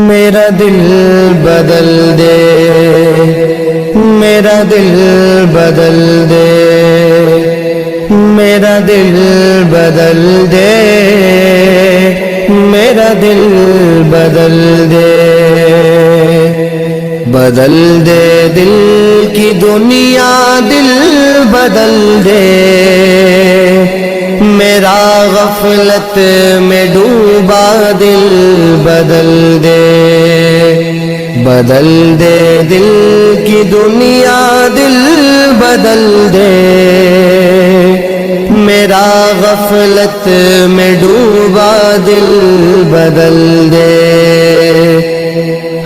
میرا دل بدل دے، میرا دل بدل دے، میرا دل بدل دے، میرا دل بدل دے، بدل دے دل کی دنیا، دل بدل دے، میرا غفلت میں ڈوبا دل بدل دے، بدل دے دل کی دنیا، دل بدل دے، میرا غفلت میں ڈوبا دل بدل دے،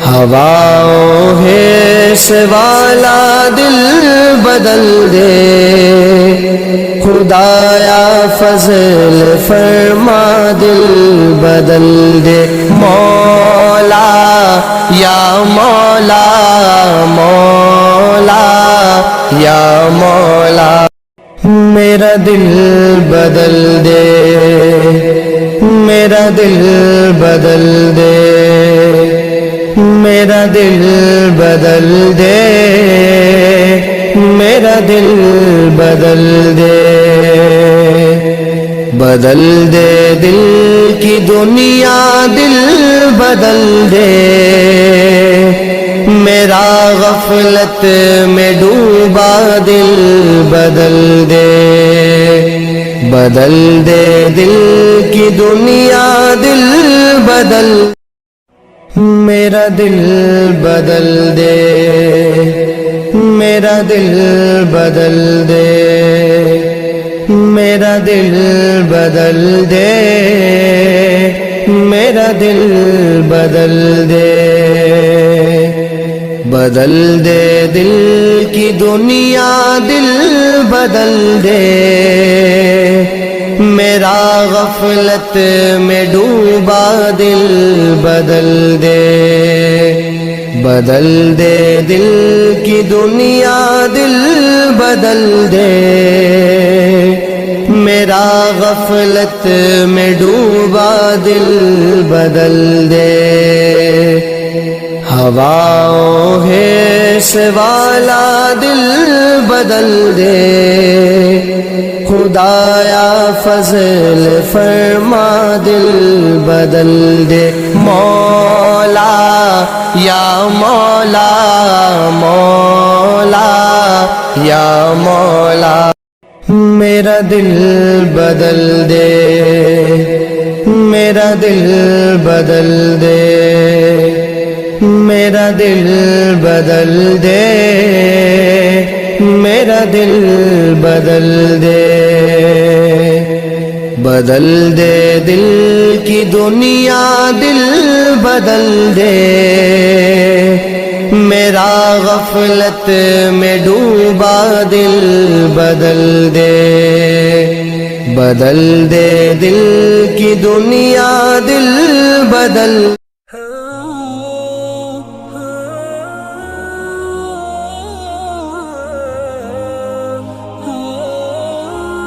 ہواؤں حیث والا دل بدل دے، خدایا فضل فرما دل بدل دے، مولا یا مولا، مولا یا مولا، میرا دل بدل دے، میرا دل بدل دے، میرا دل بدل دے، میرا دل بدل دے، بدل دے دل کی دنیا، دل بدل دے، میرا غفلت میں ڈوبا دل بدل دے، بدل دے دل کی دنیا، دل بدل، میرا دل بدل دے، میرا دل بدل دے، میرا دل بدل دے، میرا دل بدل دے، بدل دے دل کی دنیا، دل بدل دے، میرا غفلت میں ڈوبا دل بدل دے، بدل دے دل کی دنیا، دل بدل دے، میرا غفلت میں ڈوبا دل بدل دے، ہواؤں حیث والا دل بدل دے، خدایا فضل فرما دل بدل دے، مولا یا مولا، مولا یا مولا، میرا دل بدل دے، میرا دل بدل دے، میرا دل بدل دے، میرا دل بدل دے، بدل دے دل کی دنیا، دل بدل دے، میرا غفلت میں ڈوبا دل بدل دے، بدل دے دل کی دنیا، دل بدل